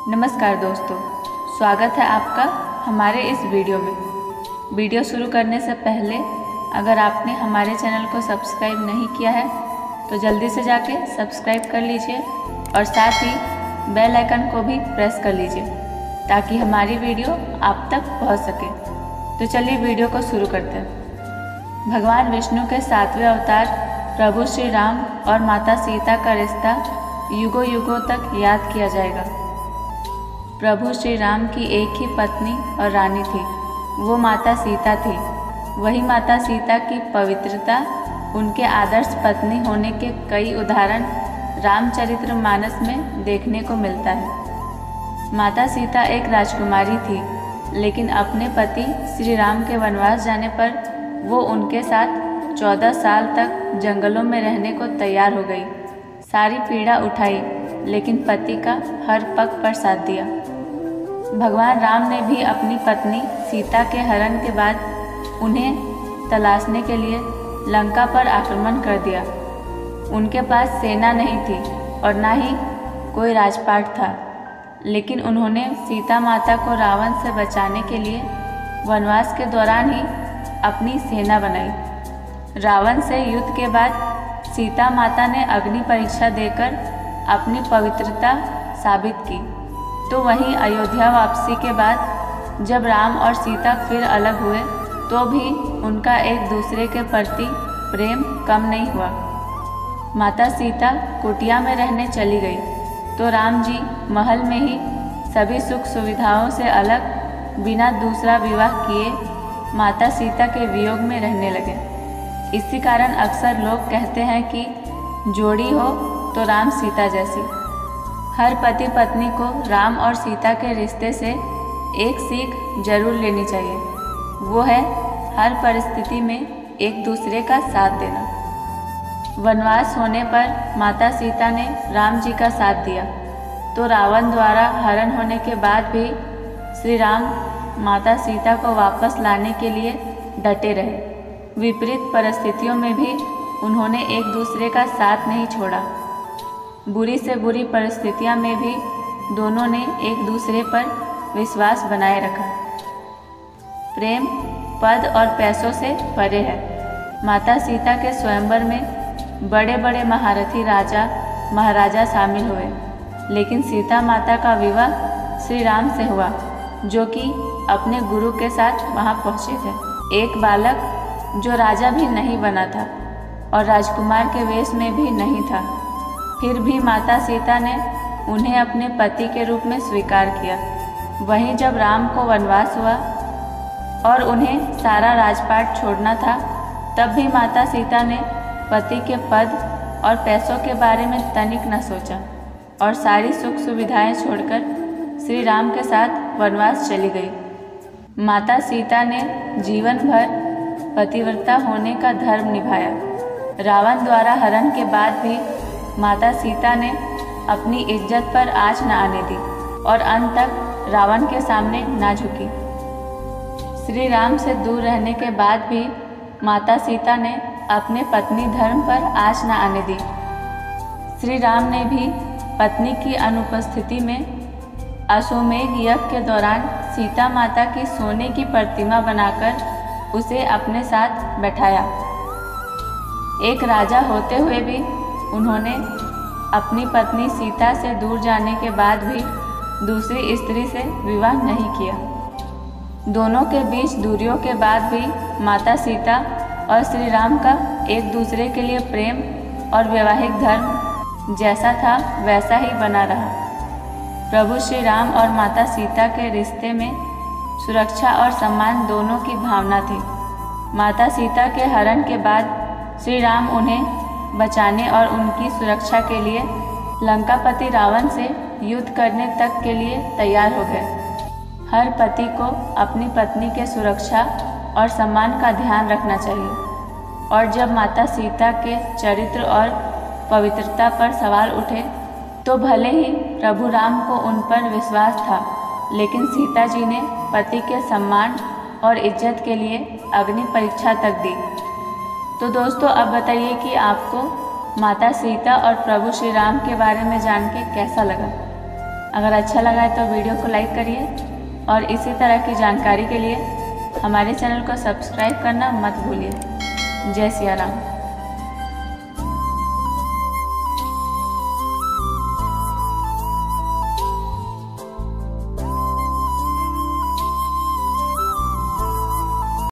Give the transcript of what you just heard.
नमस्कार दोस्तों, स्वागत है आपका हमारे इस वीडियो में। वीडियो शुरू करने से पहले अगर आपने हमारे चैनल को सब्सक्राइब नहीं किया है तो जल्दी से जाके सब्सक्राइब कर लीजिए और साथ ही बेल आइकन को भी प्रेस कर लीजिए ताकि हमारी वीडियो आप तक पहुंच सके। तो चलिए वीडियो को शुरू करते हैं। भगवान विष्णु के 7वें अवतार प्रभु श्री राम और माता सीता का रिश्ता युगों युगों तक याद किया जाएगा। प्रभु श्री राम की एक ही पत्नी और रानी थी, वो माता सीता थी। वही माता सीता की पवित्रता, उनके आदर्श पत्नी होने के कई उदाहरण रामचरितमानस में देखने को मिलता है। माता सीता एक राजकुमारी थी, लेकिन अपने पति श्री राम के वनवास जाने पर वो उनके साथ 14 साल तक जंगलों में रहने को तैयार हो गई। सारी पीड़ा उठाई, लेकिन पति का हर पग पर साथ दिया। भगवान राम ने भी अपनी पत्नी सीता के हरण के बाद उन्हें तलाशने के लिए लंका पर आक्रमण कर दिया। उनके पास सेना नहीं थी और ना ही कोई राजपाट था, लेकिन उन्होंने सीता माता को रावण से बचाने के लिए वनवास के दौरान ही अपनी सेना बनाई। रावण से युद्ध के बाद सीता माता ने अग्नि परीक्षा देकर अपनी पवित्रता साबित की। तो वहीं अयोध्या वापसी के बाद जब राम और सीता फिर अलग हुए तो भी उनका एक दूसरे के प्रति प्रेम कम नहीं हुआ। माता सीता कुटिया में रहने चली गई तो राम जी महल में ही सभी सुख सुविधाओं से अलग बिना दूसरा विवाह किए माता सीता के वियोग में रहने लगे। इसी कारण अक्सर लोग कहते हैं कि जोड़ी हो तो राम सीता जैसी। हर पति पत्नी को राम और सीता के रिश्ते से एक सीख जरूर लेनी चाहिए, वो है हर परिस्थिति में एक दूसरे का साथ देना। वनवास होने पर माता सीता ने राम जी का साथ दिया, तो रावण द्वारा हरण होने के बाद भी श्री राम माता सीता को वापस लाने के लिए डटे रहे। विपरीत परिस्थितियों में भी उन्होंने एक दूसरे का साथ नहीं छोड़ा। बुरी से बुरी परिस्थितियां में भी दोनों ने एक दूसरे पर विश्वास बनाए रखा। प्रेम पद और पैसों से परे है। माता सीता के स्वयंवर में बड़े बड़े महारथी राजा महाराजा शामिल हुए, लेकिन सीता माता का विवाह श्री राम से हुआ, जो कि अपने गुरु के साथ वहां पहुंचे थे। एक बालक जो राजा भी नहीं बना था और राजकुमार के वेश में भी नहीं था, फिर भी माता सीता ने उन्हें अपने पति के रूप में स्वीकार किया। वहीं जब राम को वनवास हुआ और उन्हें सारा राजपाट छोड़ना था, तब भी माता सीता ने पति के पद और पैसों के बारे में तनिक न सोचा और सारी सुख सुविधाएं छोड़कर श्री राम के साथ वनवास चली गई। माता सीता ने जीवन भर पतिव्रता होने का धर्म निभाया। रावण द्वारा हरण के बाद भी माता सीता ने अपनी इज्जत पर आँच न आने दी और अंत तक रावण के सामने न झुकी। श्री राम से दूर रहने के बाद भी माता सीता ने अपने पत्नी धर्म पर आँच न आने दी। श्री राम ने भी पत्नी की अनुपस्थिति में अश्वमेध यज्ञ के दौरान सीता माता की सोने की प्रतिमा बनाकर उसे अपने साथ बैठाया। एक राजा होते हुए भी उन्होंने अपनी पत्नी सीता से दूर जाने के बाद भी दूसरी स्त्री से विवाह नहीं किया। दोनों के बीच दूरियों के बाद भी माता सीता और श्री राम का एक दूसरे के लिए प्रेम और वैवाहिक धर्म जैसा था वैसा ही बना रहा। प्रभु श्री राम और माता सीता के रिश्ते में सुरक्षा और सम्मान दोनों की भावना थी। माता सीता के हरण के बाद श्री राम उन्हें बचाने और उनकी सुरक्षा के लिए लंकापति रावण से युद्ध करने तक के लिए तैयार हो गए। हर पति को अपनी पत्नी के सुरक्षा और सम्मान का ध्यान रखना चाहिए, और जब माता सीता के चरित्र और पवित्रता पर सवाल उठे तो भले ही प्रभु राम को उन पर विश्वास था, लेकिन सीता जी ने पति के सम्मान और इज्जत के लिए अग्नि परीक्षा तक दी। तो दोस्तों, अब बताइए कि आपको माता सीता और प्रभु श्री राम के बारे में जान के कैसा लगा। अगर अच्छा लगा है तो वीडियो को लाइक करिए और इसी तरह की जानकारी के लिए हमारे चैनल को सब्सक्राइब करना मत भूलिए। जय सिया राम।